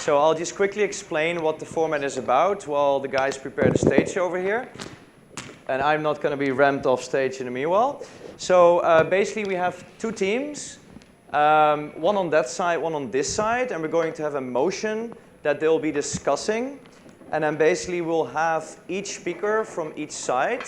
So I'll just quickly explain what the format is about while the guys prepare the stage over here. And I'm not going to be rammed off stage in the meanwhile. So basically we have two teams, one on that side, one on this side, and we're going to have a motion that they'll be discussing. And then basically we'll have each speaker from each side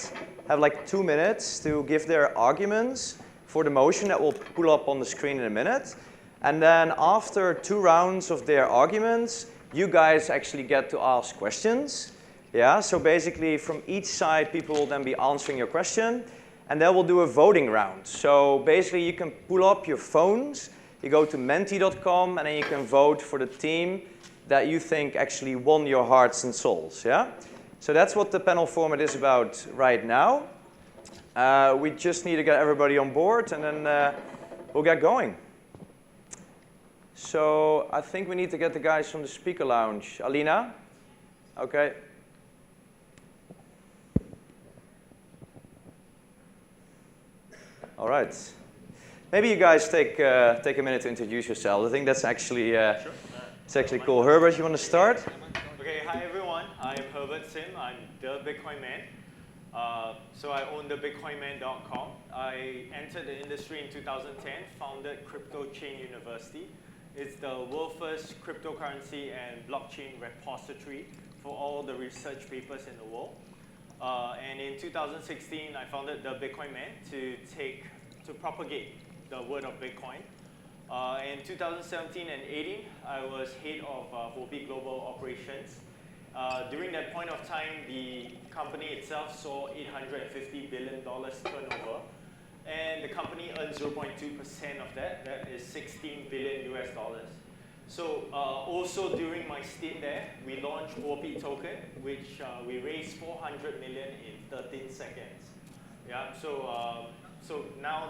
have like 2 minutes to give their arguments for the motion that we'll pull up on the screen in a minute. And then after 2 rounds of their arguments, you guys actually get to ask questions. Yeah, so basically from each side, people will then be answering your question. And then we'll do a voting round. So basically, you can pull up your phones. You go to menti.com, and then you can vote for the team that you think actually won your hearts and souls. Yeah? So that's what the panel format is about right now. We just need to get everybody on board, and then we'll get going. So I think we need to get the guys from the speaker lounge. Alina? OK. All right. Maybe you guys take a minute to introduce yourselves. I think that's actually it's actually cool. Herbert, you want to start? Okay. Hi everyone. I'm Herbert Sim. I'm the Bitcoin Man. So I own the BitcoinMan.com. I entered the industry in 2010. Founded Crypto Chain University. It's the world's first cryptocurrency and blockchain repository for all the research papers in the world. And in 2016, I founded the Bitcoin Man to propagate the word of Bitcoin. In 2017 and 18, I was head of Huobi Global Operations. During that point of time, the company itself saw $850 billion turnover. And the company earned 0.2% of that. That is $16 billion US. So also during my stint there, we launched Huobi Token, which we raised 400 million in 13 seconds. Yeah. So now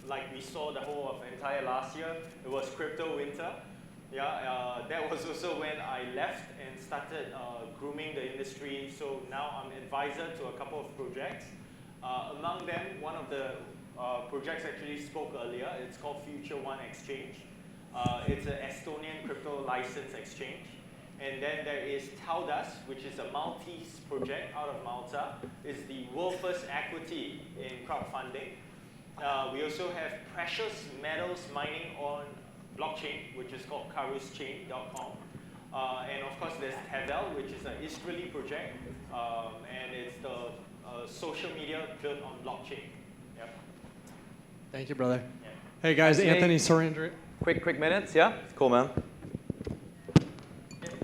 like we saw the whole of entire last year, it was crypto winter. Yeah. That was also when I left and started grooming the industry. So now I'm advisor to a couple of projects. Among them, one of the projects actually spoke earlier. It's called Future One Exchange. It's an Estonian crypto license exchange. And then there is Taudas, which is a Maltese project out of Malta. It's the world's first equity in crowdfunding. We also have precious metals mining on blockchain, which is called karuschain.com. And of course, there's Tevel, which is an Israeli project. And it's the social media built on blockchain. Yep. Thank you, brother. Yeah. Hey, guys, Anthony Sarandrea. Quick minutes, yeah? Cool, man.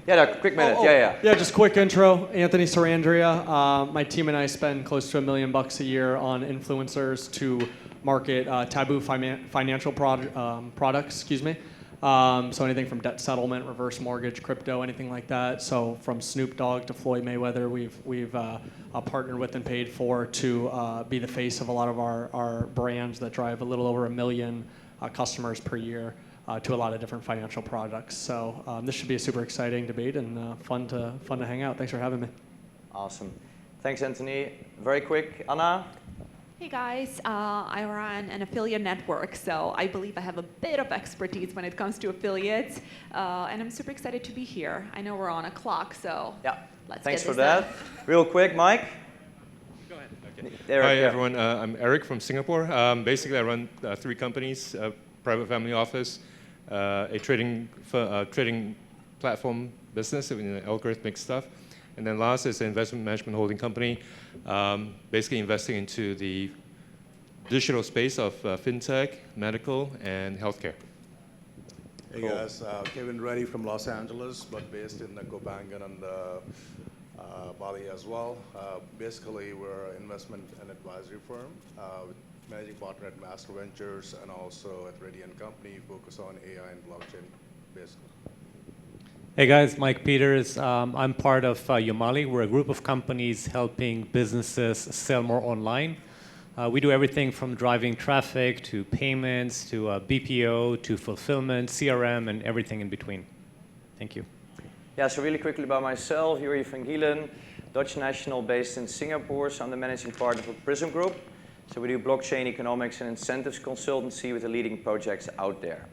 Yeah, no, quick minute, yeah. Yeah, just quick intro. Anthony Sarandrea. My team and I spend close to $1 million a year on influencers to market taboo financial products, excuse me. So anything from debt settlement, reverse mortgage, crypto, anything like that. So from Snoop Dogg to Floyd Mayweather, we've partnered with and paid for to be the face of a lot of our brands that drive a little over 1 million customers per year to a lot of different financial products. So this should be a super exciting debate and fun to hang out. Thanks for having me. Awesome. Thanks, Anthony. Very quick, Anna? Hey guys, I run an affiliate network, so I believe I have a bit of expertise when it comes to affiliates, and I'm super excited to be here. I know we're on a clock, so let's Thanks get for this that. done. Real quick, Mike? Go ahead. Okay. Eric, Hi, everyone. I'm Eric from Singapore. Basically, I run 3 companies, a private family office, a trading platform business in algorithmic stuff, and then last is an investment management holding company, basically investing into the digital space of fintech, medical, and healthcare. Hey guys, Kevin Reddy from Los Angeles, but based in Copangan and Bali as well. Basically, we're an investment and advisory firm with managing partner at Master Ventures and also at Reddy & Company, focus on AI and blockchain, basically. Hey guys, Mike Peters. I'm part of Yomali. We're a group of companies helping businesses sell more online. We do everything from driving traffic to payments to BPO to fulfillment, CRM, and everything in between. Thank you. Yeah, so really quickly about myself, Joeri van Geelen, Dutch national based in Singapore. So I'm the managing partner for Prism Group. So we do blockchain economics and incentives consultancy with the leading projects out there.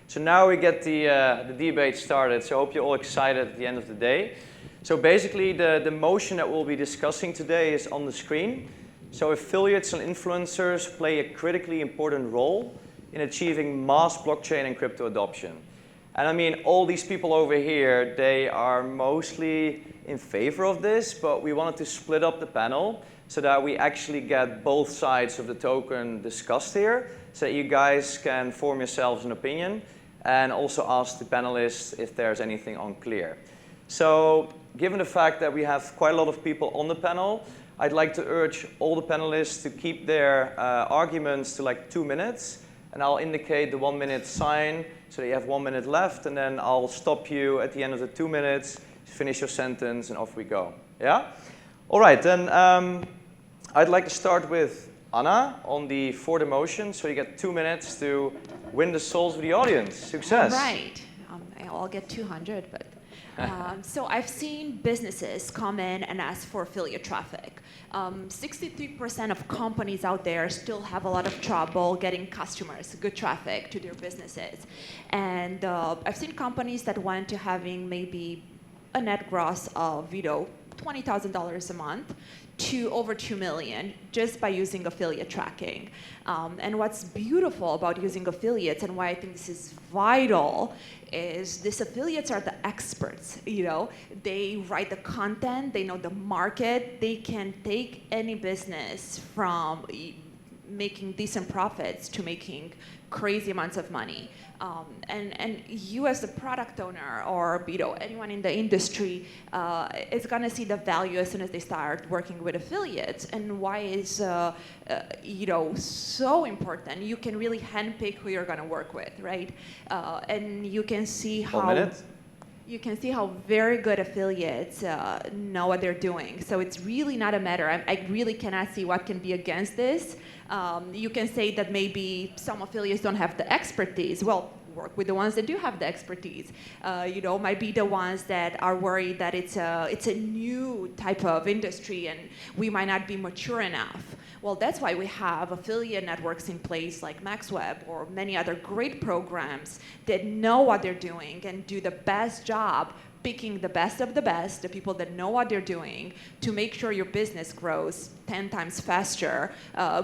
So now we get the debate started, so I hope you're all excited at the end of the day. So basically the motion that we'll be discussing today is on the screen. So affiliates and influencers play a critically important role in achieving mass blockchain and crypto adoption. And I mean, all these people over here, they are mostly in favor of this, but we wanted to split up the panel so that we actually get both sides of the token discussed here, so that you guys can form yourselves an opinion and also ask the panelists if there's anything unclear. So given the fact that we have quite a lot of people on the panel, I'd like to urge all the panelists to keep their arguments to like 2 minutes, and I'll indicate the 1 minute sign so that you have 1 minute left, and then I'll stop you at the end of the 2 minutes, finish your sentence, and off we go. Yeah? All right, then I'd like to start with Anna for the motion, so you get 2 minutes to win the souls of the audience. Success. All right. I'll get 200, but so I've seen businesses come in and ask for affiliate traffic. 63% of companies out there still have a lot of trouble getting customers, good traffic to their businesses. And I've seen companies that went to having maybe a net gross of, $20,000 a month to over 2 million just by using affiliate tracking. And what's beautiful about using affiliates and why I think this is vital is these affiliates are the experts. They write the content, they know the market, they can take any business from making decent profits to making crazy amounts of money. And you as a product owner or anyone in the industry is going to see the value as soon as they start working with affiliates. And why is so important? You can really handpick who you're going to work with, right? And you can see how very good affiliates know what they're doing. So it's really not a matter. I really cannot see what can be against this. You can say that maybe some affiliates don't have the expertise. Well, work with the ones that do have the expertise. Might be the ones that are worried that it's a new type of industry and we might not be mature enough. Well, that's why we have affiliate networks in place like MaxWeb or many other great programs that know what they're doing and do the best job picking the best of the best, the people that know what they're doing, to make sure your business grows 10 times faster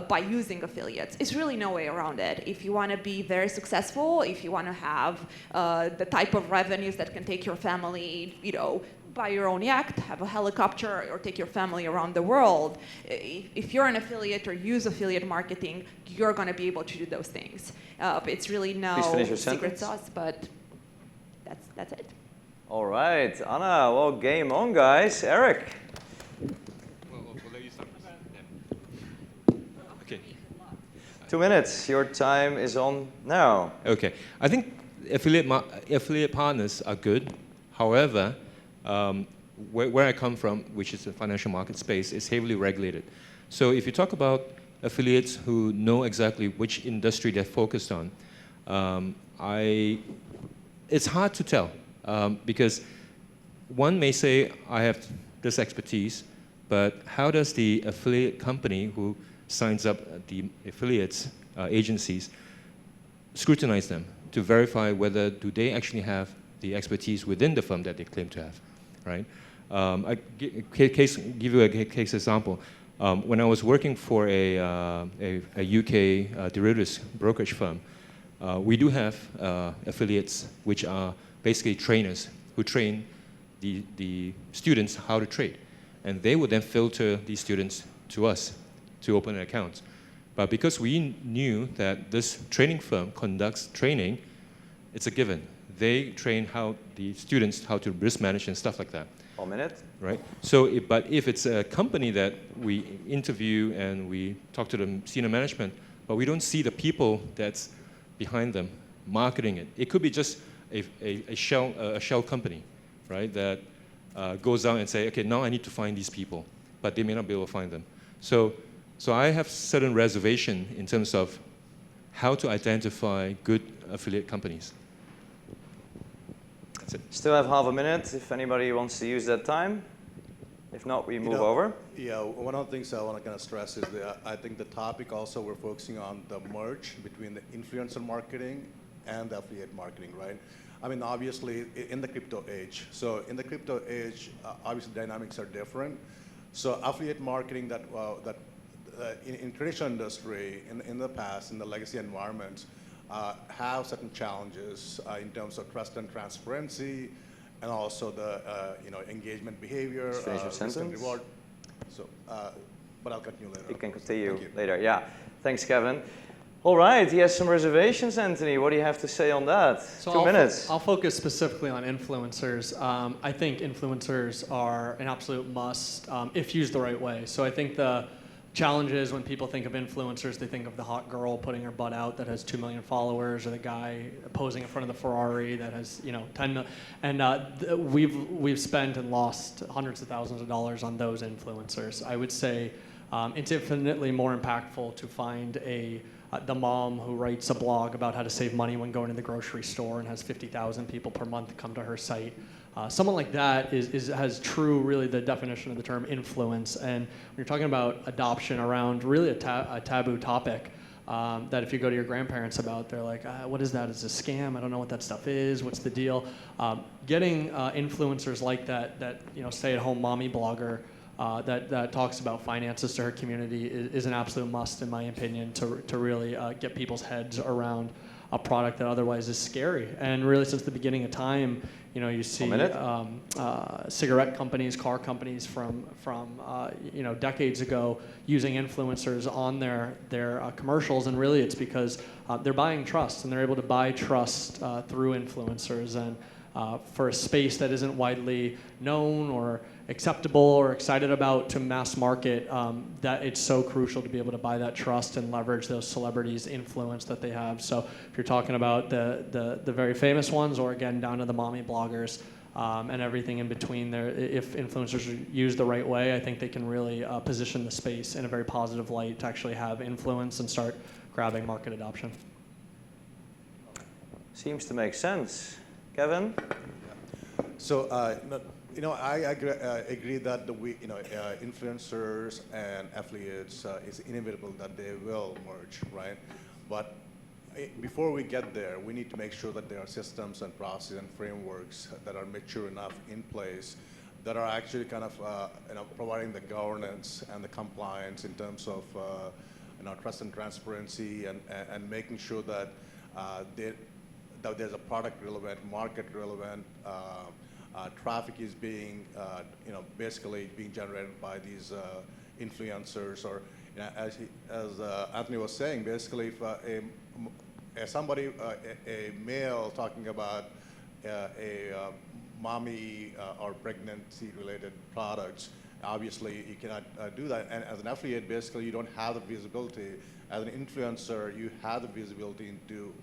by using affiliates. It's really no way around it. If you want to be very successful, if you want to have the type of revenues that can take your family, buy your own yacht, have a helicopter, or take your family around the world, if you're an affiliate or use affiliate marketing, you're going to be able to do those things. It's really no secret sauce, but that's it. All right, Anna, well, game on, guys. Eric. We'll let you start. Yeah. Okay. 2 minutes. Your time is on now. Okay. I think affiliate partners are good. However, where I come from, which is the financial market space, is heavily regulated. So if you talk about affiliates who know exactly which industry they're focused on, it's hard to tell. Because one may say, I have this expertise, but how does the affiliate company who signs up the affiliates agencies scrutinize them to verify whether do they actually have the expertise within the firm that they claim to have, right? I give you a case example. When I was working for a UK derivatives brokerage firm, we do have affiliates which are basically trainers who train the students how to trade. And they would then filter these students to us to open an account. But because we knew that this training firm conducts training, it's a given. They train the students how to risk manage and stuff like that. 1 minute. Right? So, but if it's a company that we interview and we talk to the senior management, but we don't see the people that's behind them marketing it. It could be just a shell company, right, that goes out and say, okay, now I need to find these people, but they may not be able to find them. So I have certain reservation in terms of how to identify good affiliate companies. That's it. Still have half a minute if anybody wants to use that time. If not, we move over. Yeah, one of the things I want to kind of stress is that I think the topic also we're focusing on the merge between the influencer marketing and affiliate marketing, right? I mean, obviously, in the crypto age. So in the crypto age, obviously dynamics are different. So affiliate marketing in traditional industry, in the past, in the legacy environments, have certain challenges in terms of trust and transparency, and also the engagement behavior, risk and reward. So, but I'll continue later. You can continue later. Yeah. Thanks, Kevin. All right. He has some reservations, Anthony. What do you have to say on that? So 2 minutes. I'll focus specifically on influencers. I think influencers are an absolute must if used the right way. So I think the challenge is when people think of influencers, they think of the hot girl putting her butt out that has 2 million followers, or the guy posing in front of the Ferrari that has 10 million. And we've spent and lost hundreds of thousands of dollars on those influencers. I would say it's infinitely more impactful to find the mom who writes a blog about how to save money when going to the grocery store and has 50,000 people per month come to her site. Someone like that has true, really, the definition of the term influence. And when you're talking about adoption around really a taboo topic, that if you go to your grandparents about, they're like, what is that? It's a scam. I don't know what that stuff is. What's the deal? Getting influencers like that stay-at-home mommy blogger that talks about finances to her community is an absolute must, in my opinion, to really get people's heads around a product that otherwise is scary. And really, since the beginning of time, you see cigarette companies, car companies from decades ago using influencers on their commercials, and really it's because they're buying trust, and they're able to buy trust through influencers. And for a space that isn't widely known or acceptable or excited about to mass market, that it's so crucial to be able to buy that trust and leverage those celebrities' influence that they have. So if you're talking about the very famous ones, or again down to the mommy bloggers and everything in between there, if influencers are used the right way, I think they can really position the space in a very positive light to actually have influence and start grabbing market adoption. Seems to make sense. Kevin? So, I agree that influencers and affiliates is inevitable that they will merge, right? But before we get there, we need to make sure that there are systems and processes and frameworks that are mature enough in place that are actually kind of providing the governance and the compliance in terms of trust and transparency, and making sure that that there's a product relevant, market relevant, traffic is being, basically being generated by these influencers, or as Anthony was saying, basically if a male talking about a mommy or pregnancy-related products, obviously you cannot do that. And as an affiliate, basically you don't have the visibility. As an influencer, you have the visibility into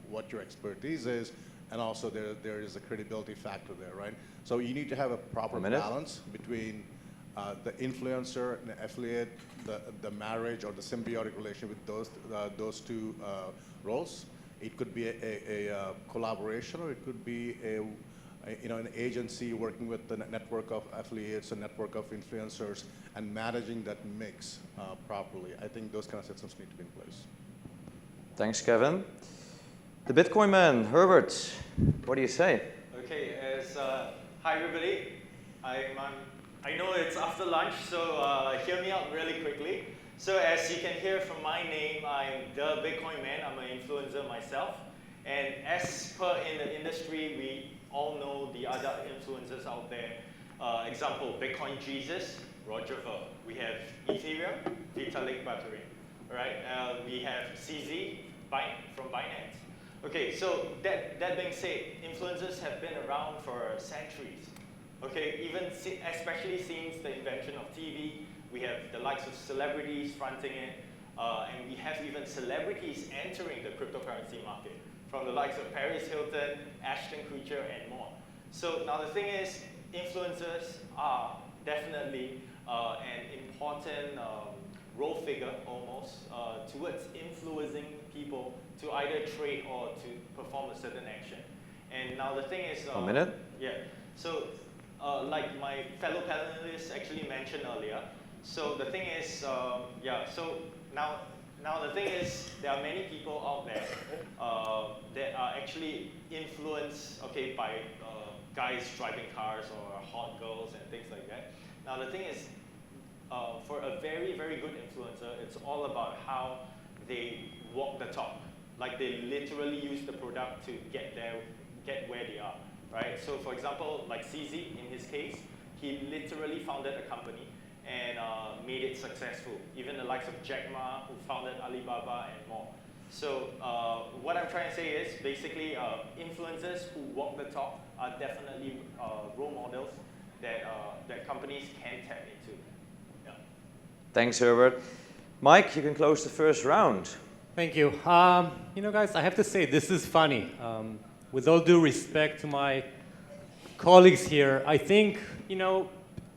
what your expertise is, and also there is a credibility factor there, right? So you need to have a proper balance between the influencer and the affiliate, the marriage or the symbiotic relationship with those two roles. It could be a collaboration, or it could be an agency working with the network of affiliates, a network of influencers, and managing that mix properly. I think those kind of systems need to be in place. Thanks, Kevin. The Bitcoin man, Herbert, what do you say? Okay, hi everybody. I know it's after lunch, so hear me out really quickly. So as you can hear from my name, I'm the Bitcoin man. I'm an influencer myself. And as per in the industry, we all know the other influencers out there. Example, Bitcoin Jesus, Roger Ver. We have Ethereum, Vitalik Buterin. Right? We have CZ from Binance. Okay, so that being said, influencers have been around for centuries. Okay, especially since the invention of TV, we have the likes of celebrities fronting it, and we have even celebrities entering the cryptocurrency market, from the likes of Paris Hilton, Ashton Kutcher, and more. So now the thing is, influencers are definitely an important role figure almost towards influencing people to either trade or to perform a certain action. And now the thing is... a minute? Yeah. So like my fellow panelists actually mentioned earlier, so the thing is, so now Now the thing is, there are many people out there that are actually influenced, okay, by guys driving cars or hot girls and things like that. Now the thing is, for a very, very good influencer, it's all about how they walk the talk. Like they literally use the product to get where they are, right? So for example, like CZ, in his case, he literally founded a company and made it successful. Even the likes of Jack Ma, who founded Alibaba and more. So what I'm trying to say is basically influencers who walk the talk are definitely role models that companies can tap into. Yeah. Thanks, Herbert. Mike, you can close the first round. Thank you. You know, guys, I have to say this is funny. With all due respect to my colleagues here, I think, you know,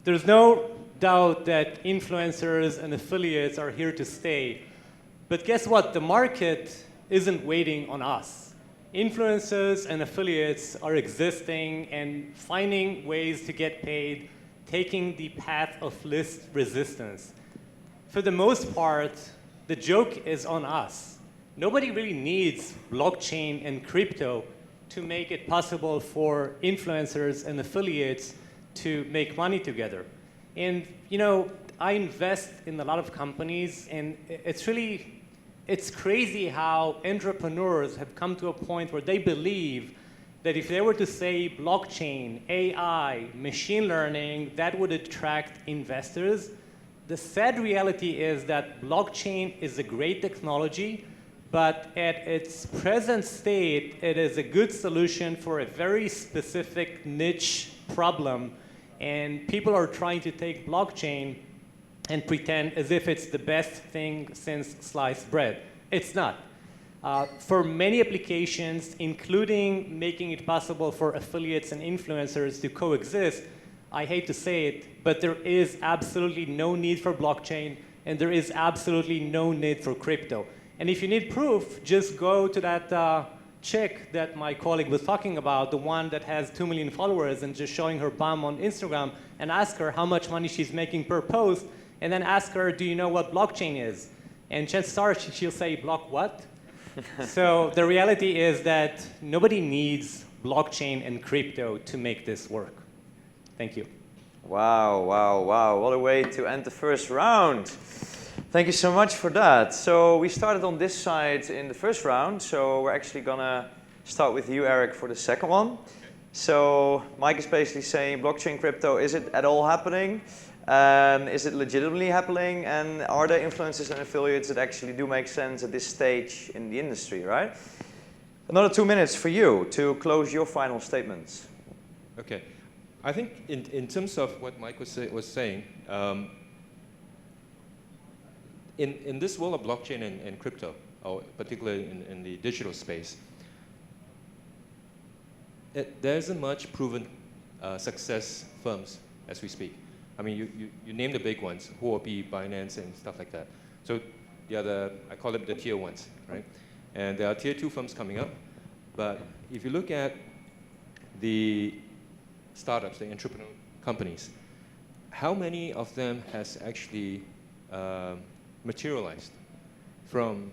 there's no doubt that influencers and affiliates are here to stay. But guess what? The market isn't waiting on us. Influencers and affiliates are existing and finding ways to get paid, taking the path of least resistance. For the most part, the joke is on us. Nobody really needs blockchain and crypto to make it possible for influencers and affiliates to make money together. And you know, I invest in a lot of companies, and it's crazy how entrepreneurs have come to a point where they believe that if they were to say blockchain, AI, machine learning, that would attract investors. The sad reality is that blockchain is a great technology, but at its present state, it is a good solution for a very specific niche problem. And people are trying to take blockchain and pretend as if it's the best thing since sliced bread. It's not. For many applications, including making it possible for affiliates and influencers to coexist, I hate to say it, but there is absolutely no need for blockchain, and there is absolutely no need for crypto. And if you need proof, just go to that chick that my colleague was talking about, the one that has 2 million followers and just showing her bum on Instagram, and ask her how much money she's making per post, and then ask her, do you know what blockchain is? And chances are she'll say, block what? So the reality is that nobody needs blockchain and crypto to make this work. Thank you. Wow, wow, wow. What a way to end the first round. Thank you so much for that. So we started on this side in the first round, so we're actually gonna start with you, Eric, for the second one. Okay. So Mike is basically saying blockchain crypto, is it at all happening? Is it legitimately happening? And are there influencers and affiliates that actually do make sense at this stage in the industry, right? Another 2 minutes for you to close your final statements. Okay. I think in terms of what Mike was saying, in this world of blockchain and crypto, or particularly in the digital space, there isn't much proven success firms as we speak. I mean, you name the big ones, Huobi, Binance, and stuff like that. So I call them the tier ones, right? And there are tier 2 firms coming up. But if you look at the startups, the entrepreneurial companies, how many of them has actually materialized from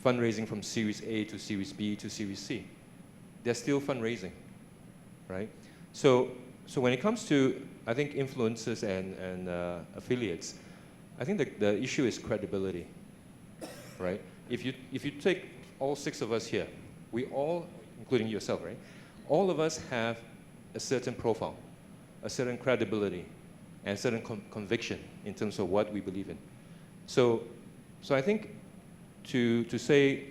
fundraising from Series A to Series B to Series C? They're still fundraising, right? So when it comes to, I think, influencers and affiliates, I think the issue is credibility, right? If you take all 6 of us here, we all, including yourself, right? All of us have a certain profile, a certain credibility, and a certain conviction in terms of what we believe in. So I think to say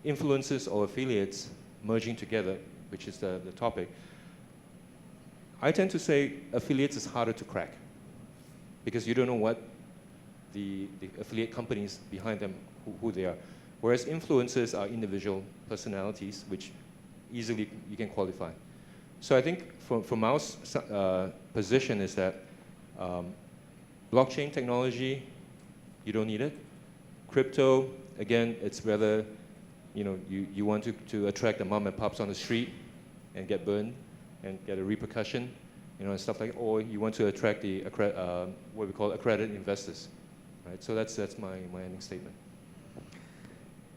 influencers or affiliates merging together, which is the topic, I tend to say affiliates is harder to crack because you don't know what the affiliate companies behind them, who they are. Whereas influencers are individual personalities, which easily you can qualify. So I think from our position is that blockchain technology, you don't need it. Crypto, again, it's rather, you want to attract the mom and pops on the street and get burned and get a repercussion, and stuff like that. Or you want to attract the what we call accredited investors, right? So that's my ending statement.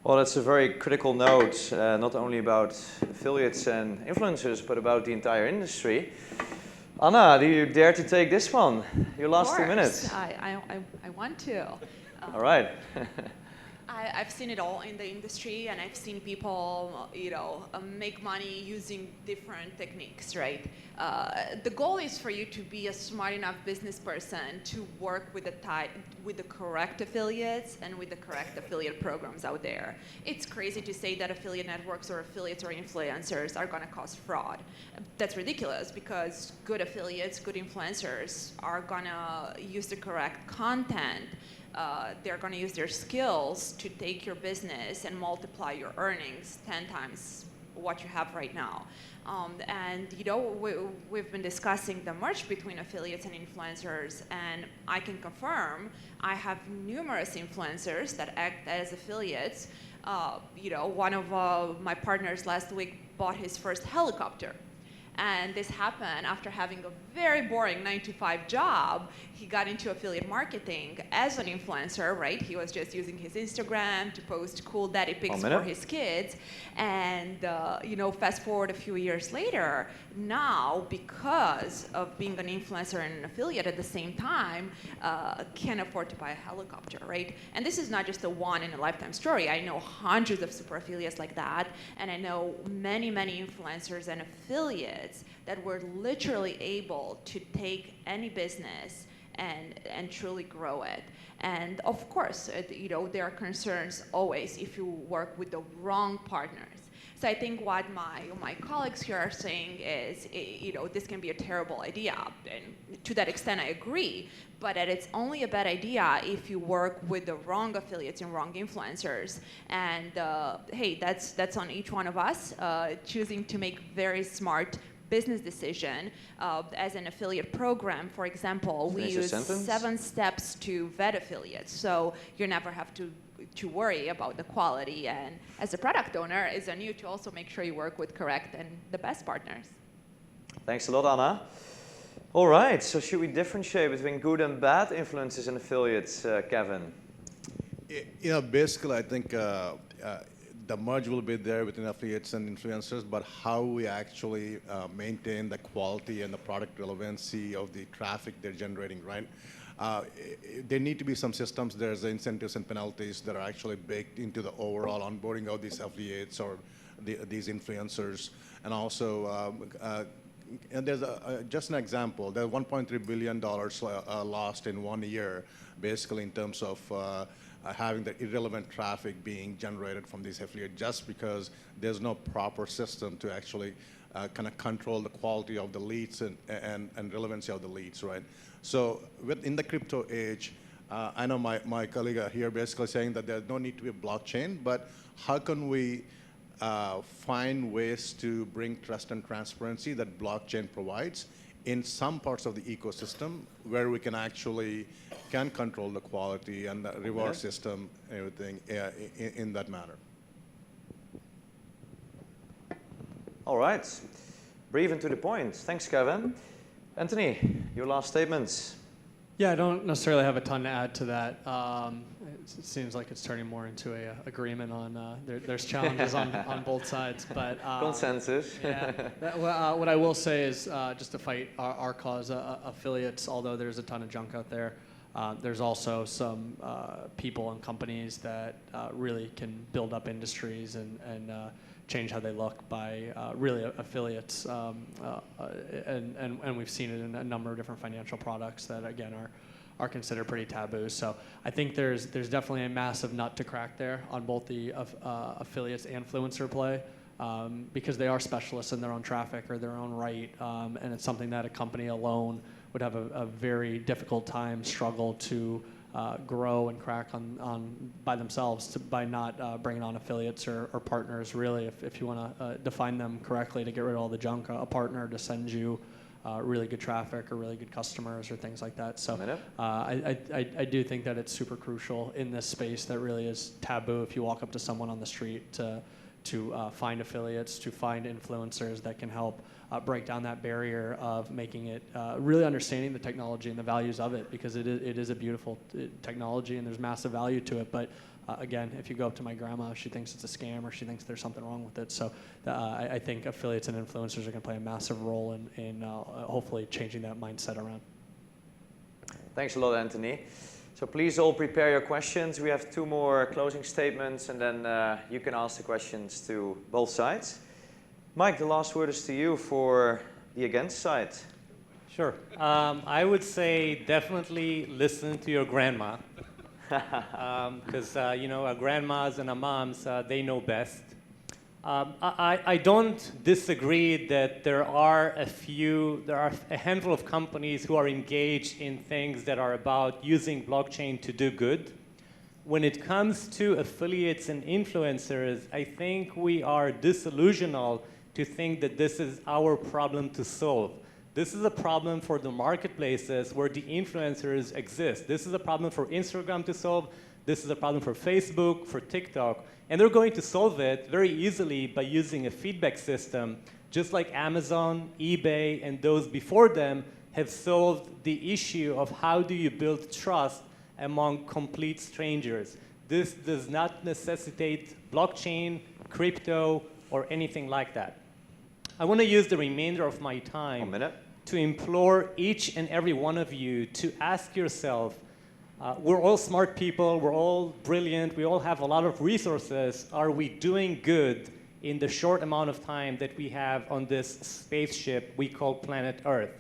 Well, that's a very critical note, not only about affiliates and influencers, but about the entire industry. Anna, do you dare to take this one? Your last 2 minutes. I want to. All right. I've seen it all in the industry, and I've seen people, make money using different techniques, right? The goal is for you to be a smart enough business person to work with the correct affiliates and with the correct affiliate programs out there. It's crazy to say that affiliate networks or affiliates or influencers are going to cause fraud. That's ridiculous, because good affiliates, good influencers are going to use the correct content. They're going to use their skills to take your business and multiply your earnings 10 times what you have right now. We've been discussing the merge between affiliates and influencers, and I can confirm I have numerous influencers that act as affiliates. One of my partners last week bought his first helicopter. And this happened after having a very boring 9-to-5 job. He got into affiliate marketing as an influencer, right? He was just using his Instagram to post cool daddy pics for his kids. And, fast forward a few years later, now, because of being an influencer and an affiliate at the same time, can afford to buy a helicopter, right? And this is not just a one-in-a-lifetime story. I know hundreds of super affiliates like that, and I know many, many influencers and affiliates that were literally able to take any business and truly grow it. And of course, there are concerns always if you work with the wrong partners. So I think what my colleagues here are saying is, this can be a terrible idea. And to that extent, I agree. But it's only a bad idea if you work with the wrong affiliates and wrong influencers. And hey, that's on each one of us, choosing to make very smart business decision. As an affiliate program, for example, we use 7 steps to vet affiliates. So you never have to worry about the quality. And as a product owner, it's on you to also make sure you work with correct and the best partners. Thanks a lot, Anna. All right, so should we differentiate between good and bad influencers and affiliates, Kevin? Basically, I think the merge will be there between affiliates and influencers, but how we actually maintain the quality and the product relevancy of the traffic they're generating, right? There need to be some systems. There's incentives and penalties that are actually baked into the overall onboarding of these affiliates or these influencers. And also, and there's just an example. There's $1.3 billion lost in 1 year, basically in terms of having the irrelevant traffic being generated from these affiliates, just because there's no proper system to actually kind of control the quality of the leads and relevancy of the leads, right? So in the crypto age, I know my colleague here basically saying that there's no need to be a blockchain, but how can we find ways to bring trust and transparency that blockchain provides in some parts of the ecosystem where we can actually control the quality and the reward system and everything in that manner. All right. Brief and to the point. Thanks, Kevin. Anthony, your last statements. Yeah, I don't necessarily have a ton to add to that. It seems like it's turning more into a agreement on there's challenges on both sides, but consensus. Yeah. What I will say is just to fight our cause, affiliates. Although there's a ton of junk out there, there's also some people and companies that really can build up industries and change how they look by really affiliates, and we've seen it in a number of different financial products that again are considered pretty taboo. So I think there's definitely a massive nut to crack there on both the affiliates and influencer play, because they are specialists in their own traffic or their own right, and it's something that a company alone would have a very difficult time, struggle to grow and crack on by themselves by not bringing on affiliates or partners. Really, if you want to define them correctly to get rid of all the junk, a partner to send you really good traffic or really good customers or things like that. So I do think that it's super crucial in this space that really is taboo. If you walk up to someone on the street to find affiliates, to find influencers that can help break down that barrier of making it, really understanding the technology and the values of it, because it is a beautiful technology and there's massive value to it, but Again, if you go up to my grandma, she thinks it's a scam or she thinks there's something wrong with it. So I think affiliates and influencers are going to play a massive role in hopefully changing that mindset around. Thanks a lot, Anthony. So please all prepare your questions. We have 2 more closing statements, and then you can ask the questions to both sides. Mike, the last word is to you for the against side. Sure. I would say definitely listen to your grandma. Because you know, our grandmas and our moms, they know best. I don't disagree that there are a handful of companies who are engaged in things that are about using blockchain to do good. When it comes to affiliates and influencers, I think we are disillusional to think that this is our problem to solve. This is a problem for the marketplaces where the influencers exist. This is a problem for Instagram to solve. This is a problem for Facebook, for TikTok. And they're going to solve it very easily by using a feedback system, just like Amazon, eBay, and those before them have solved the issue of how do you build trust among complete strangers. This does not necessitate blockchain, crypto, or anything like that. I want to use the remainder of my time to implore each and every one of you to ask yourself, we're all smart people, we're all brilliant, we all have a lot of resources. Are we doing good in the short amount of time that we have on this spaceship we call planet Earth?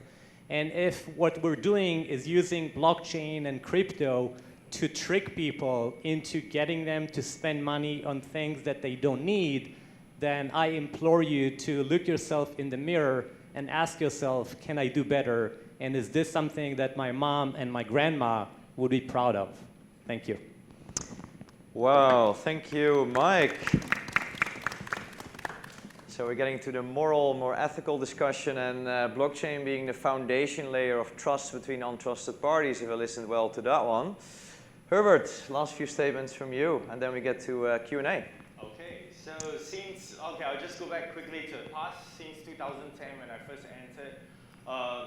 And if what we're doing is using blockchain and crypto to trick people into getting them to spend money on things that they don't need, then I implore you to look yourself in the mirror and ask yourself, can I do better? And is this something that my mom and my grandma would be proud of? Thank you. Wow, thank you, Mike. So we're getting to the moral, more ethical discussion, and blockchain being the foundation layer of trust between untrusted parties, if I listened well to that one. Herbert, last few statements from you, and then we get to Q&A. So I'll just go back quickly to the past. Since 2010, when I first entered,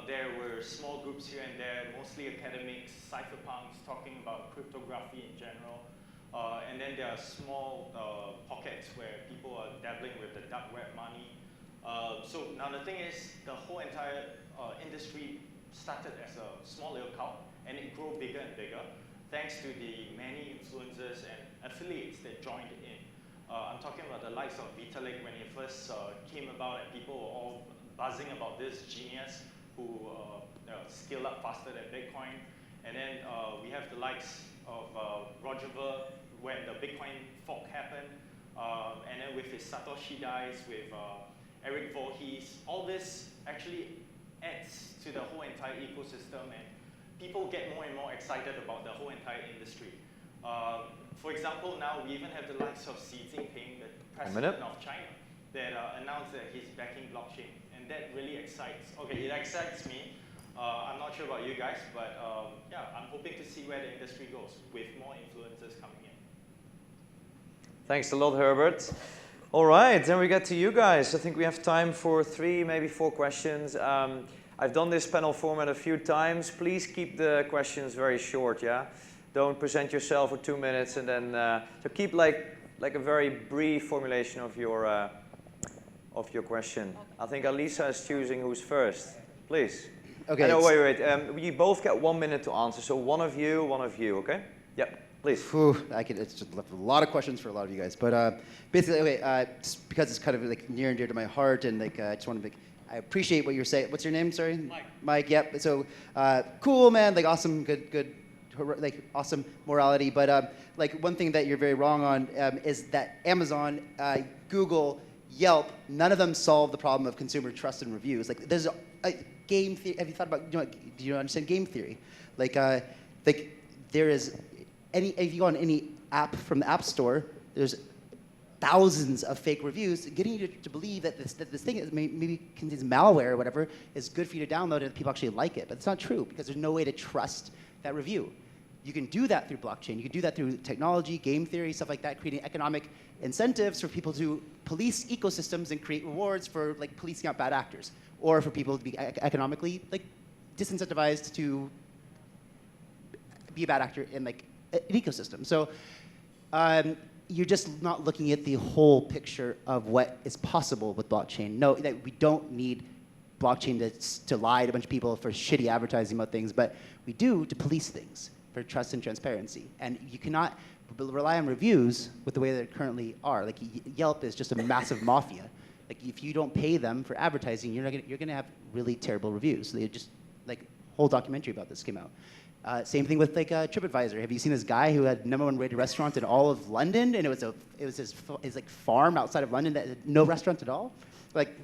there were small groups here and there, mostly academics, cypherpunks, talking about cryptography in general. And then there are small pockets where people are dabbling with the dark web money. So now the thing is, the whole entire industry started as a small little cult, and it grew bigger and bigger, thanks to the many influencers and affiliates that joined in. I'm talking about the likes of Vitalik when he first came about, and people were all buzzing about this genius who scaled up faster than Bitcoin. And then we have the likes of Roger Ver when the Bitcoin fork happened, and then with his Satoshi dies, with Eric Voorhees. All this actually adds to the whole entire ecosystem, and people get more and more excited about the whole entire industry. For example, now we even have the likes of Xi Jinping, the president of China, that announced that he's backing blockchain. And that really excites. Okay, it excites me. I'm not sure about you guys, but yeah, I'm hoping to see where the industry goes with more influencers coming in. Thanks a lot, Herbert. All right, then we get to you guys. I think we have time for 3, maybe 4 questions. I've done this panel format a few times. Please keep the questions very short, yeah? Don't present yourself for 2 minutes, and then so keep like a very brief formulation of your question. I think Alisa is choosing who's first. Please. Okay. No, wait. You both get 1 minute to answer. So one of you, okay? Yep. Please. It's just left a lot of questions for a lot of you guys, but basically, okay, just because it's kind of like near and dear to my heart, and like I just want to make. I appreciate what you're saying. What's your name? Sorry. Mike. Mike. Yep. So cool, man. Like awesome. Good. Like awesome morality, but like one thing that you're very wrong on is that Amazon, Google, Yelp, none of them solve the problem of consumer trust and reviews. Like there's a game theory. Have you thought about? Do you understand game theory? Like there is if you go on any app from the App Store, there's thousands of fake reviews, getting you to believe that this thing is maybe contains malware or whatever is good for you to download and that people actually like it. But it's not true because there's no way to trust that review. You can do that through blockchain. You can do that through technology, game theory, stuff like that, creating economic incentives for people to police ecosystems and create rewards for like policing out bad actors, or for people to be economically like disincentivized to be a bad actor in like an ecosystem. So you're just not looking at the whole picture of what is possible with blockchain. No, that we don't need blockchain to lie to a bunch of people for shitty advertising about things, but we do to police things for trust and transparency. And you cannot rely on reviews with the way that it currently are. Like Yelp is just a massive mafia. Like if you don't pay them for advertising, you're gonna have really terrible reviews. So they just like whole documentary about this came out. Same thing with like TripAdvisor. Have you seen this guy who had #1 rated restaurant in all of London, and it was his like farm outside of London that had no restaurant at all? Like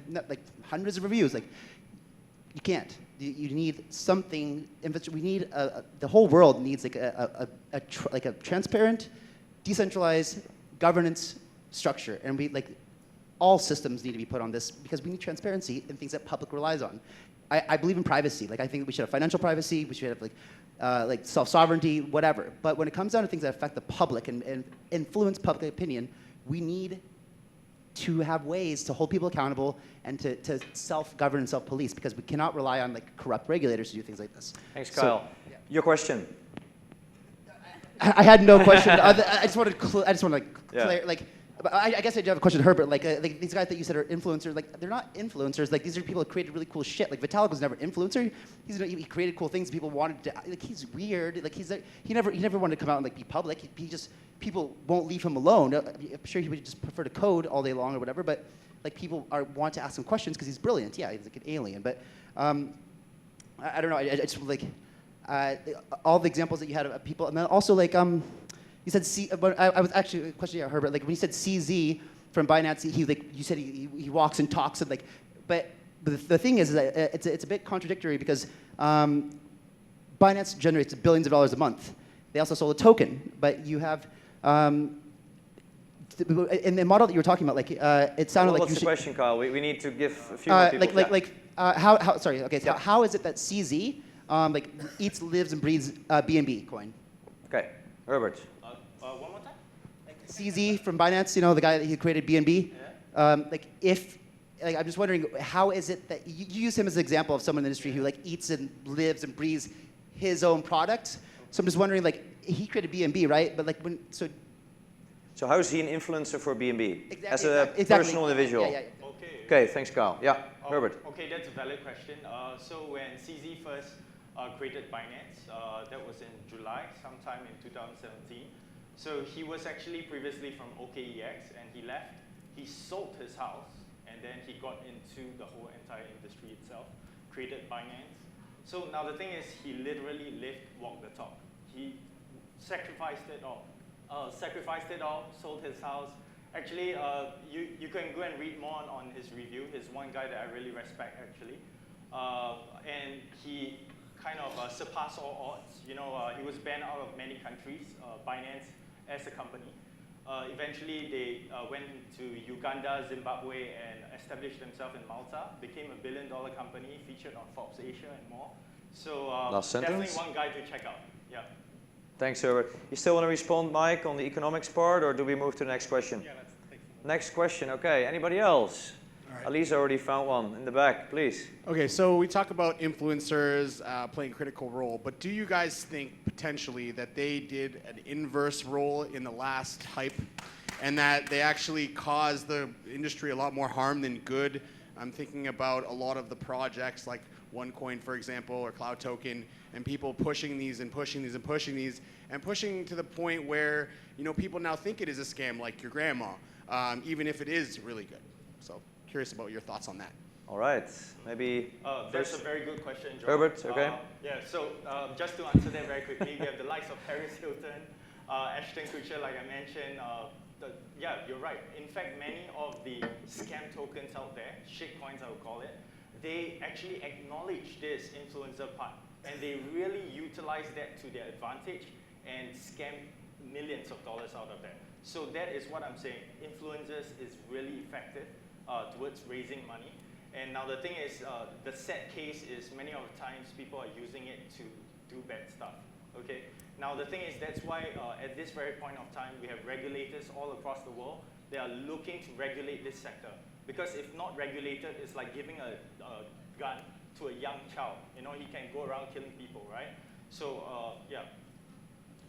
hundreds of reviews. Like you can't. You need something. We need the whole world needs like a transparent, decentralized governance structure, and all systems need to be put on this because we need transparency in things that public relies on. I believe in privacy. Like I think we should have financial privacy. We should have like self-sovereignty, whatever. But when it comes down to things that affect the public and influence public opinion, we need to have ways to hold people accountable and to self-govern and self-police because we cannot rely on like corrupt regulators to do things like this. Thanks, Kyle. Yeah. Your question. I had no question. I just wanted to clear, like. I guess I do have a question to Herbert. Like these guys that you said are influencers, like they're not influencers. Like these are people who created really cool shit. Like Vitalik was never an influencer. He created cool things. People wanted to. Like he's weird. Like he never wanted to come out and like be public. He just people won't leave him alone. I'm sure he would just prefer to code all day long or whatever. But like people want to ask him questions because he's brilliant. Yeah, he's like an alien. But I don't know. I just like all the examples that you had of people, and then also like You said I was actually questioning Herbert. Like when you said CZ from Binance, you said he walks and talks and like, but the thing is that it's a bit contradictory because Binance generates billions of dollars a month. They also sold a token, but you have in the model that you were talking about, like it sounded like. What's the question, Kyle? We need to give a few more people. How? Sorry. Okay. So how is it that CZ like eats, lives, and breathes BNB coin? Okay, Herbert. One more time? CZ from Binance, you know, the guy that he created BNB. Yeah. I'm just wondering, how is it that you use him as an example of someone in the industry who like eats and lives and breathes his own product? So I'm just wondering, like, he created BNB, right? But like, So how is he an influencer for BNB exactly, as a personal individual? Yeah. Okay, thanks, Kyle. Yeah, Herbert. Okay, that's a valid question. So when CZ first created Binance, that was in July, sometime in 2017. So he was actually previously from OKEX, and he left. He sold his house, and then he got into the whole entire industry itself, created Binance. So now the thing is, he literally walked the talk. He sacrificed it all. Sold his house. Actually, you can go and read more on his review. He's one guy that I really respect, actually. And he kind of surpassed all odds. You know, he was banned out of many countries, Binance as a company. Eventually, they went to Uganda, Zimbabwe, and established themselves in Malta, became a billion-dollar company, featured on Forbes Asia and more. So definitely one guy to check out. Yeah. Thanks, Herbert. You still want to respond, Mike, on the economics part, or do we move to the next question? Yeah, let's take Next question, okay. Anybody else? All right. Elise already found one in the back, please. Okay, so we talk about influencers playing a critical role, but do you guys think potentially that they did an inverse role in the last hype and that they actually caused the industry a lot more harm than good? I'm thinking about a lot of the projects like OneCoin, for example, or Cloud Token, and people pushing these and pushing these and pushing these and pushing to the point where, you know, people now think it is a scam like your grandma, even if it is really good. So curious about your thoughts on that. All right, maybe That's a very good question, John. Herbert, okay. Yeah, so just to answer that very quickly, we have the likes of Paris Hilton, Ashton Kutcher, like I mentioned. Yeah, you're right. In fact, many of the scam tokens out there, shitcoins I would call it, they actually acknowledge this influencer part, and they really utilize that to their advantage and scam millions of dollars out of that. So that is what I'm saying. Influencers is really effective towards raising money. And now the thing is, the sad case is many of the times people are using it to do bad stuff, okay? Now the thing is, that's why at this very point of time, we have regulators all across the world. They are looking to regulate this sector. Because if not regulated, it's like giving a gun to a young child. You know, he can go around killing people, right? So, yeah.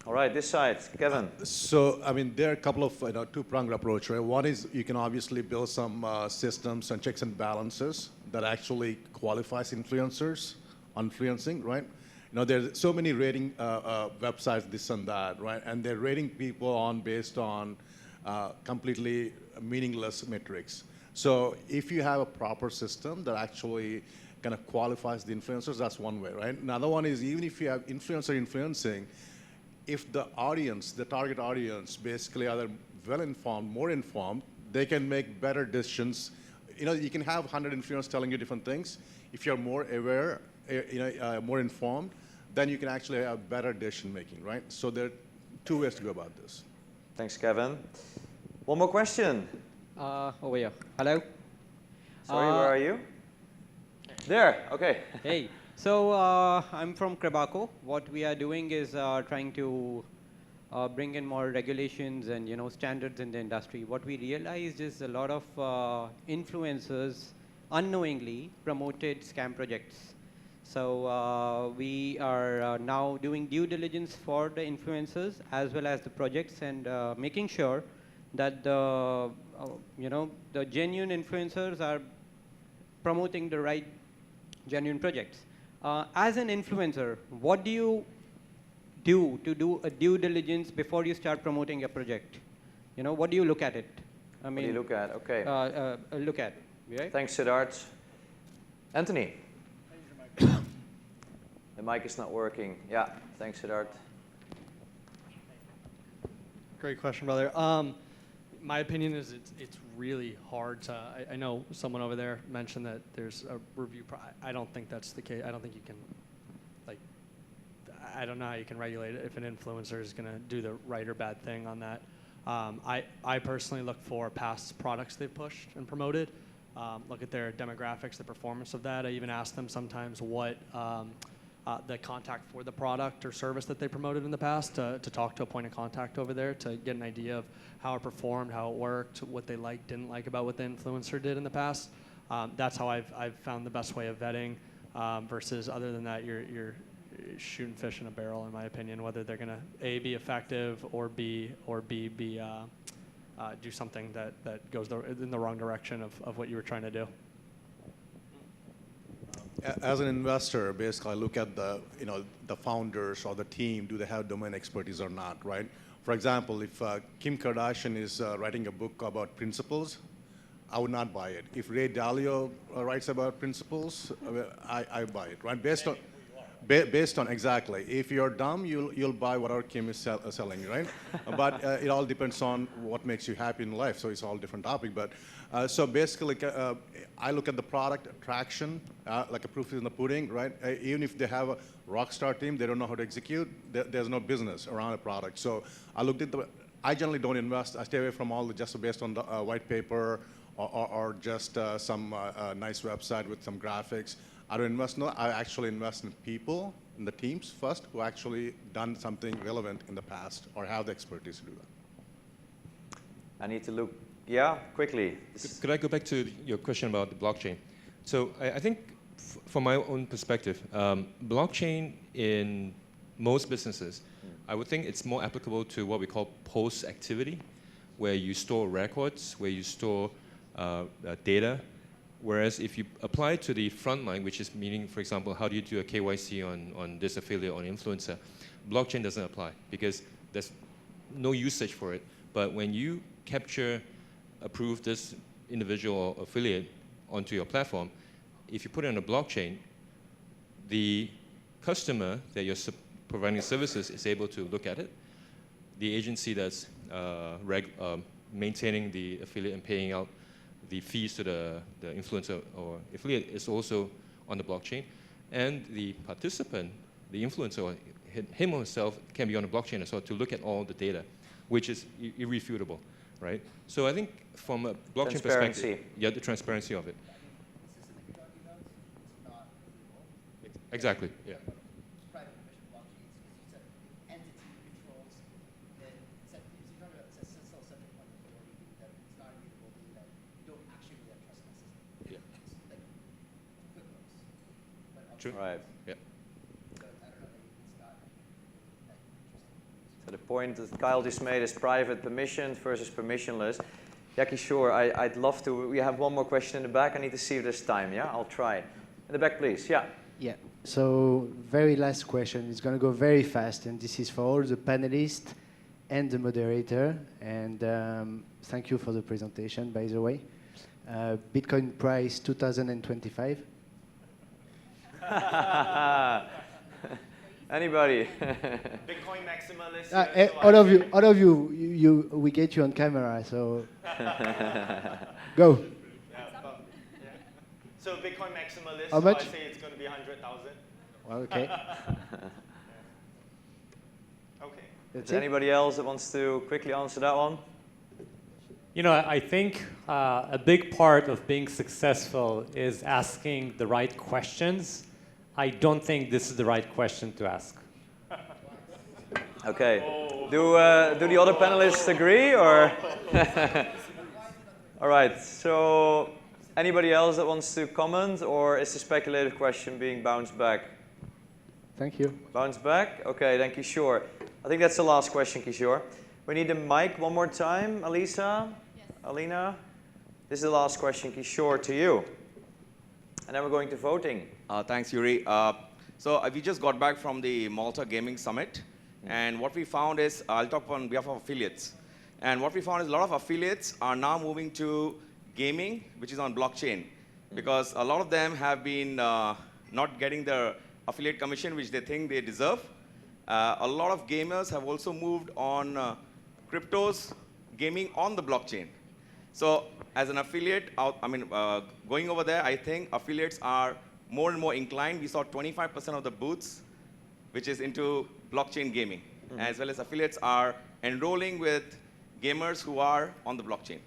All right, this side, Kevin. So, I mean, there are a couple of two-pronged approach, right? One is you can obviously build some systems and checks and balances that actually qualifies influencers, influencing, right? There's so many rating websites, this and that, right? And they're rating people based on completely meaningless metrics. So if you have a proper system that actually kind of qualifies the influencers, that's one way, right? Another one is even if you have influencer influencing, if the audience, the target audience, basically are well-informed, more informed, they can make better decisions. You can have 100 influencers telling you different things. If you're more aware, more informed, then you can actually have better decision making, right? So there are two ways to go about this. Thanks, Kevin. One more question. Over here. Hello. Sorry, where are you? There. Okay. Hey. So I'm from Krebaco. What we are doing is trying to bring in more regulations and standards in the industry. What we realized is a lot of influencers unknowingly promoted scam projects. So we are now doing due diligence for the influencers as well as the projects and making sure that the genuine influencers are promoting the right genuine projects. As an influencer, what do you do to do a due diligence before you start promoting a project? What do you look at it? I mean, what do you look at? Okay. Look at, right? Thanks, Siddharth. Anthony. The mic is not working. Yeah, thanks, Siddharth. Great question, brother. My opinion is it's really hard to. I know someone over there mentioned that there's a review. I don't think that's the case. I don't think you can, I don't know how you can regulate it if an influencer is going to do the right or bad thing on that. I personally look for past products they've pushed and promoted. Look at their demographics, the performance of that. I even ask them sometimes what the contact for the product or service that they promoted in the past to talk to a point of contact over there to get an idea of how it performed, how it worked, what they liked, didn't like about what the influencer did in the past. That's how I've found the best way of vetting versus other than that, you're shooting fish in a barrel, in my opinion, whether they're going to A, be effective or B, do something that goes in the wrong direction of what you were trying to do. As an investor, basically, I look at the founders or the team. Do they have domain expertise or not, right? For example, if Kim Kardashian is writing a book about principles, I would not buy it. If Ray Dalio writes about principles, I buy it, right? Based on exactly. If you're dumb, you'll buy whatever Kim is selling, right? But it all depends on what makes you happy in life. So it's all different topic. But so basically, I look at the product traction, like a proof is in the pudding, right? Even if they have a rock star team, they don't know how to execute. There's no business around a product. So I looked at I generally don't invest. I stay away from all just based on the white paper or just some nice website with some graphics. I don't invest. No, I actually invest in people, in the teams first, who actually done something relevant in the past or have the expertise to do that. I need to look. Yeah, quickly. Could I go back to your question about the blockchain? So I think from my own perspective, blockchain in most businesses, I would think it's more applicable to what we call post-activity, where you store records, where you store data. Whereas if you apply it to the front line, which is meaning, for example, how do you do a KYC on this affiliate or influencer, blockchain doesn't apply because there's no usage for it. But when you approve this individual or affiliate onto your platform, if you put it on a blockchain, the customer that you're providing services is able to look at it. The agency that's maintaining the affiliate and paying out the fees to the influencer or affiliate is also on the blockchain. And the participant, the influencer, or him or herself can be on the blockchain as well to look at all the data, which is irrefutable, right? So I think from a blockchain perspective, yeah, the transparency of it. Exactly, yeah. True. Right. Yeah. The point that Kyle just made is private permissioned versus permissionless. Yeah, Kishore, I'd love to. We have one more question in the back. I need to see if there's time, yeah? I'll try. In the back, please. Yeah. Yeah. So very last question. It's going to go very fast, and this is for all the panelists and the moderator. And thank you for the presentation, by the way. Bitcoin price 2025. Anybody? Bitcoin maximalist. All of you, we get you on camera, so go. So Bitcoin maximalist. How much? So I say it's going to be 100,000. Okay. Okay. Is there anybody else that wants to quickly answer that one? You know, I think a big part of being successful is asking the right questions. I don't think this is the right question to ask. Okay. Do the other panelists agree, or? All right. So, anybody else that wants to comment, or is the speculative question being bounced back? Thank you. Bounced back? Okay, then Kishore. I think that's the last question, Kishore. We need a mic one more time. Alisa? Yes. Alina? This is the last question, Kishore, to you. And then we're going to voting. Thanks, Joeri. So we just got back from the Malta Gaming Summit. And what we found is, I'll talk on behalf of affiliates. And what we found is a lot of affiliates are now moving to gaming, which is on blockchain. Because a lot of them have been not getting the affiliate commission, which they think they deserve. A lot of gamers have also moved on cryptos, gaming on the blockchain. So as an affiliate, going over there, I think affiliates are more and more inclined. We saw 25% of the booths, which is into blockchain gaming, as well as affiliates are enrolling with gamers who are on the blockchain.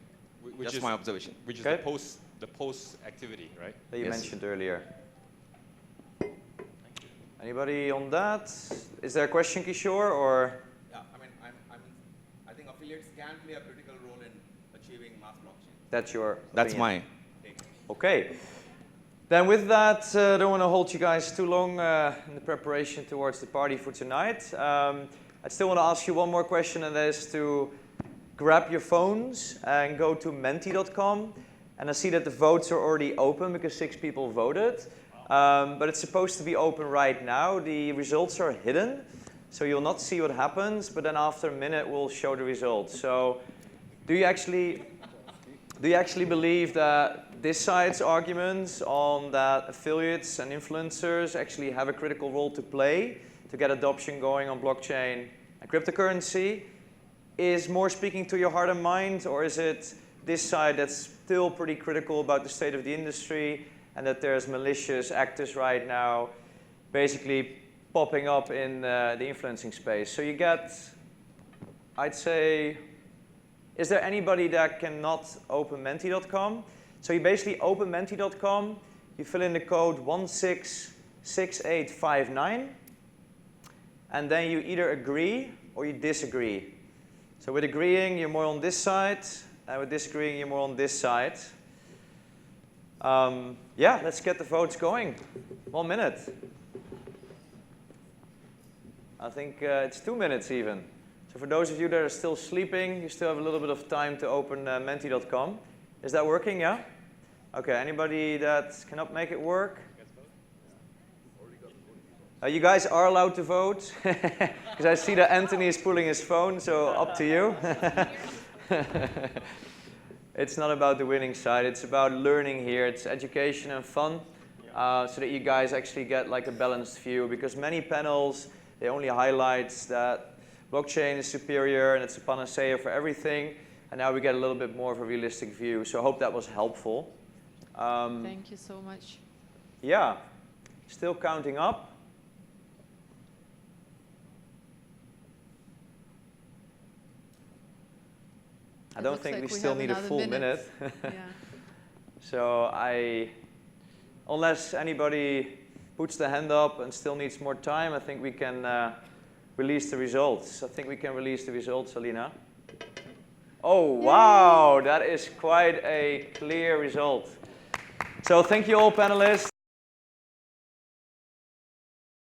That's my observation. Which is the post activity, right? That you mentioned earlier. Anybody on that? Is there a question, Kishore, or? Yeah, I think affiliates can play a critical role in achieving mass blockchain. That's your That's opinion. my take. Okay. Then with that, I don't want to hold you guys too long in the preparation towards the party for tonight. I still want to ask you one more question, and that is to grab your phones and go to menti.com. And I see that the votes are already open because 6 people voted. But it's supposed to be open right now. The results are hidden, so you'll not see what happens. But then after a minute, we'll show the results. So do you actually believe that this side's arguments on that affiliates and influencers actually have a critical role to play to get adoption going on blockchain and cryptocurrency is more speaking to your heart and mind, or is it this side that's still pretty critical about the state of the industry and that there's malicious actors right now basically popping up in the influencing space? So you get, I'd say, is there anybody that cannot open menti.com? So you basically open menti.com, you fill in the code 166859, and then you either agree or you disagree. So with agreeing, you're more on this side, and with disagreeing, you're more on this side. Yeah, let's get the votes going. 1 minute. I think it's 2 minutes even. So for those of you that are still sleeping, you still have a little bit of time to open menti.com. Is that working, yeah? Okay, anybody that cannot make it work? You guys are allowed to vote, because I see that Anthony is pulling his phone, so up to you. It's not about the winning side, it's about learning here. It's education and fun, so that you guys actually get like a balanced view, because many panels, they only highlight that blockchain is superior and it's a panacea for everything, and now we get a little bit more of a realistic view. So I hope that was helpful. Thank you so much. Yeah, still counting up. I don't think we still need a full minute. Yeah. So unless anybody puts the hand up and still needs more time, I think we can release the results. I think we can release the results, Alina. Oh, wow, that is quite a clear result. So thank you all, panelists.